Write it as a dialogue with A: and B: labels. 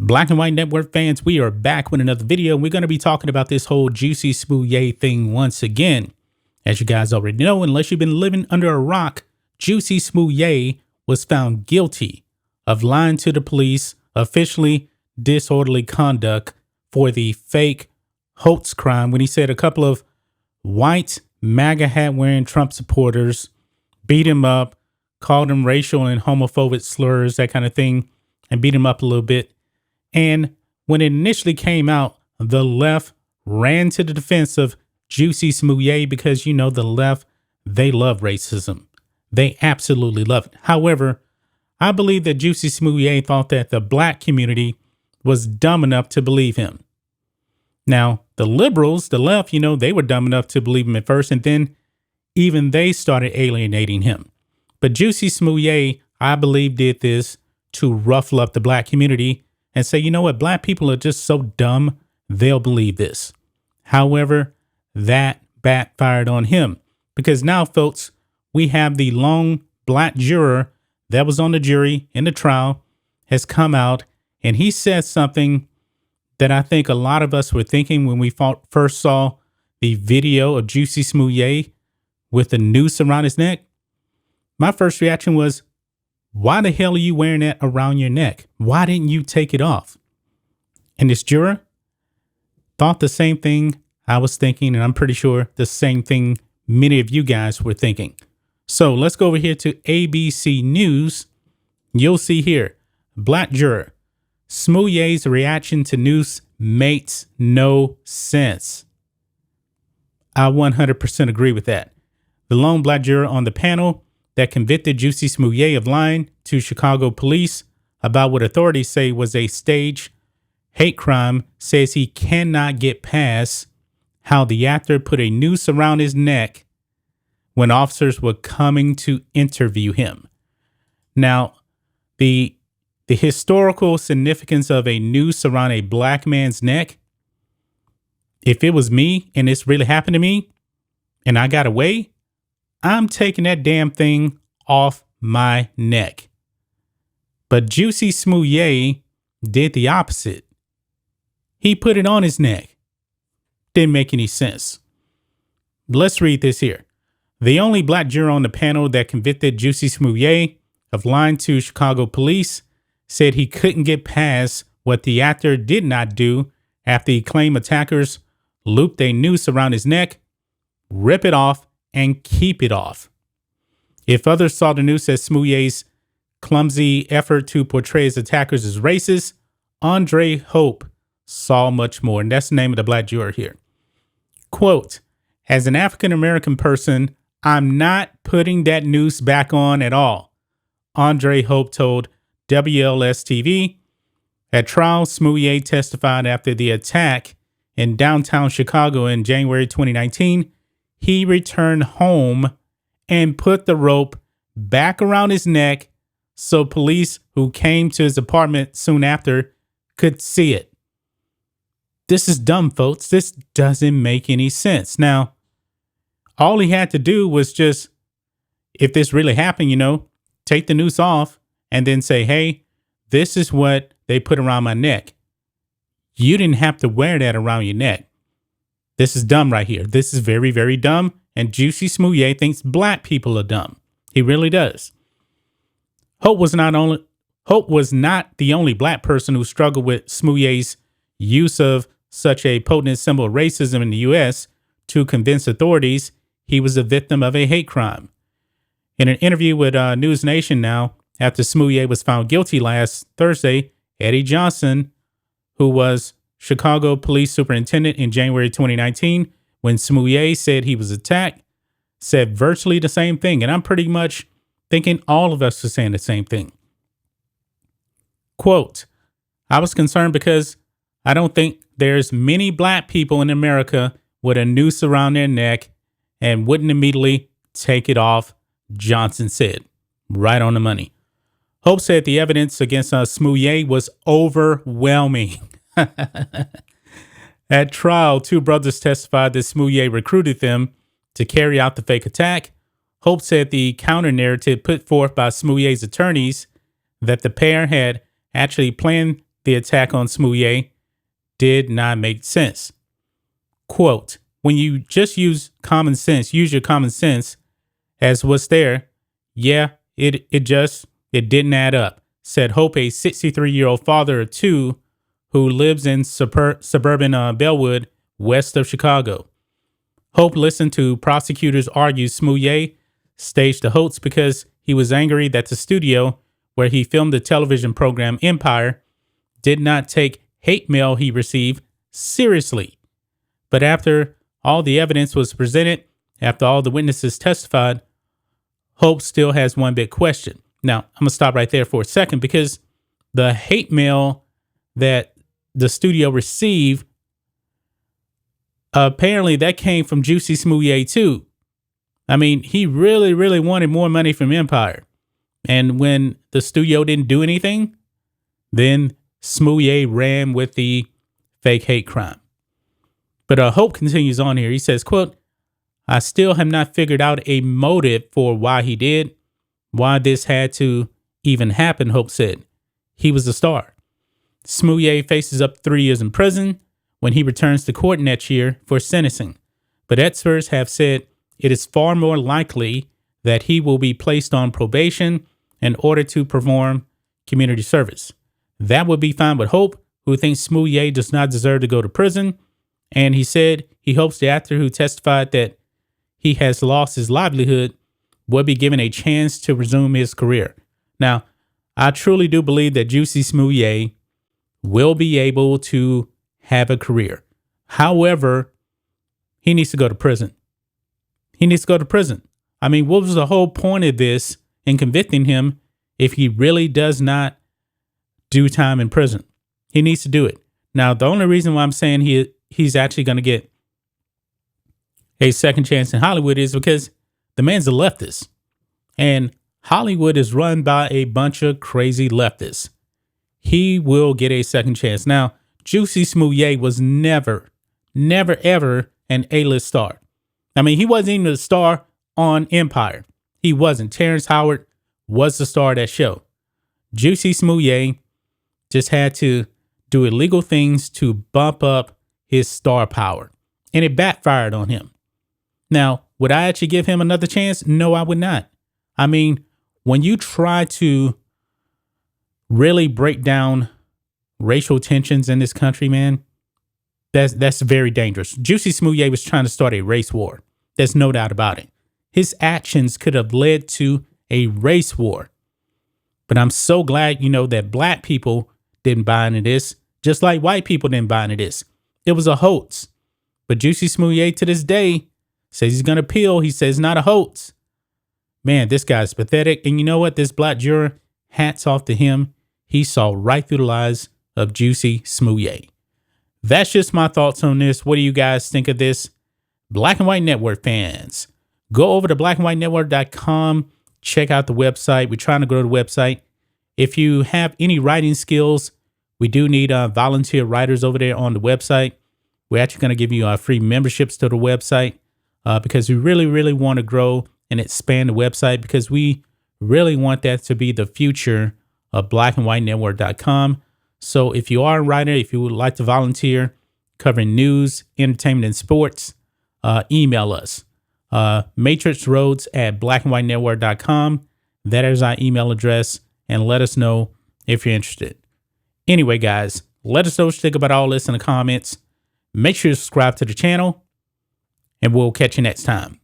A: Black and White Network fans, we are back with another video. We're going to be talking about this whole Jussie Smollett thing once again. As you guys already know, unless you've been living under a rock, Jussie Smollett was found guilty of lying to the police, officially disorderly conduct for the fake hoax crime when he said a couple of white MAGA hat wearing Trump supporters beat him up, called him racial and homophobic slurs, that kind of thing, and beat him up a little bit. And when it initially came out, the left ran to the defense of Jussie Smollett because, you know, the left, they love racism. They absolutely love it. However, I believe that Jussie Smollett thought that the black community was dumb enough to believe him. Now, the liberals, the left, you know, they were dumb enough to believe him at first, and then even they started alienating him. But Jussie Smollett, I believe, did this to ruffle up the black community and say, you know what, black people are just so dumb, they'll believe this. However, that backfired on him because now, folks, we have the lone black juror that was on the jury in the trial has come out, and he said something that I think a lot of us were thinking when we first saw the video of Jussie Smollett with the noose around his neck. My first reaction was, why the hell are you wearing that around your neck? Why didn't you take it off? And this juror thought the same thing I was thinking, and I'm pretty sure the same thing many of you guys were thinking. So let's go over here to ABC News. You'll see here, black juror, Smollett's reaction to noose makes no sense. I 100% agree with that. The lone black juror on the panel that convicted Jussie Smollett of lying to Chicago police about what authorities say was a staged hate crime says he cannot get past how the actor put a noose around his neck when officers were coming to interview him. Now, the historical significance of a noose around a black man's neck, if it was me and this really happened to me and I got away, I'm taking that damn thing off my neck. But Jussie Smollett did the opposite. He put it on his neck. Didn't make any sense. Let's read this here. The only black juror on the panel that convicted Jussie Smollett of lying to Chicago police said he couldn't get past what the actor did not do after he claimed attackers looped a noose around his neck, rip it off, and keep it off. If others saw the noose as Smollett's clumsy effort to portray his attackers as racist, Andre Hope saw much more. And that's the name of the black juror here. Quote, as an African-American person, I'm not putting that noose back on at all, Andre Hope told WLS TV. At trial, Smollett testified after the attack in downtown Chicago in January 2019. He returned home and put the rope back around his neck so police who came to his apartment soon after could see it. This is dumb, folks. This doesn't make any sense. Now, all he had to do was just, if this really happened, you know, take the noose off and then say, hey, this is what they put around my neck. You didn't have to wear that around your neck. This is dumb right here. This is very, very dumb. And Jussie Smollett thinks black people are dumb. He really does. Hope was not the only black person who struggled with Smollett's use of such a potent symbol of racism in the U.S. to convince authorities he was a victim of a hate crime. In an interview with News Nation now, after Smollett was found guilty last Thursday, Eddie Johnson, who was Chicago police superintendent in January 2019, when Smollett said he was attacked, said virtually the same thing. And I'm pretty much thinking all of us are saying the same thing. Quote, I was concerned because I don't think there's many black people in America with a noose around their neck and wouldn't immediately take it off, Johnson said. Right on the money. Hope said the evidence against Smollett was overwhelming. At trial, two brothers testified that Smollett recruited them to carry out the fake attack. Hope said the counter-narrative put forth by Smollett's attorneys that the pair had actually planned the attack on Smollett did not make sense. Quote, when you just use your common sense as what's there, yeah, it didn't add up, said Hope, a 63-year-old father of two who lives in suburban Bellwood, west of Chicago. Hope listened to prosecutors argue Smollett staged the hoax because he was angry that the studio where he filmed the television program Empire did not take hate mail he received seriously. But after all the evidence was presented, after all the witnesses testified, Hope still has one big question. Now, I'm going to stop right there for a second because the hate mail that the studio received, apparently that came from Jussie Smollett too. I mean, he really, really wanted more money from Empire. And when the studio didn't do anything, then Smollett ran with the fake hate crime. But Hope continues on here. He says, quote, I still have not figured out a motive for why he did, why this had to even happen, Hope said. He was a star. Smollett faces up 3 years in prison when he returns to court next year for sentencing. But experts have said it is far more likely that he will be placed on probation in order to perform community service. That would be fine with Hope, who thinks Smollett does not deserve to go to prison. And he said he hopes the actor who testified that he has lost his livelihood will be given a chance to resume his career. Now, I truly do believe that Jussie Smollett will be able to have a career. However, he needs to go to prison. He needs to go to prison. I mean, what was the whole point of this in convicting him if he really does not do time in prison? He needs to do it. Now, the only reason why I'm saying he's actually going to get a second chance in Hollywood is because the man's a leftist. And Hollywood is run by a bunch of crazy leftists. He will get a second chance. Now, Jussie Smollett was never, ever an A-list star. I mean, he wasn't even a star on Empire. He wasn't. Terrence Howard was the star of that show. Jussie Smollett just had to do illegal things to bump up his star power. And it backfired on him. Now, would I actually give him another chance? No, I would not. I mean, when you try to really break down racial tensions in this country, man, that's very dangerous. Jussie Smollett was trying to start a race war. There's no doubt about it. His actions could have led to a race war. But I'm so glad, that black people didn't buy into this, just like white people didn't buy into this. It was a hoax. But Jussie Smollett to this day says he's going to appeal. He says it's not a hoax. Man, this guy's pathetic. And you know what? This black juror, hats off to him. He saw right through the lies of Jussie Smollett. That's just my thoughts on this. What do you guys think of this? Black and White Network fans, go over to blackandwhitenetwork.com. Check out the website. We're trying to grow the website. If you have any writing skills, we do need volunteer writers over there on the website. We're actually going to give you free memberships to the website because we really, really want to grow and expand the website because we really want that to be the future of blackandwhitenetwork.com. So if you are a writer, if you would like to volunteer covering news, entertainment, and sports, email us. matrixroads@blackandwhitenetwork.com. That is our email address, and let us know if you're interested. Anyway, guys, let us know what you think about all this in the comments. Make sure to subscribe to the channel, and we'll catch you next time.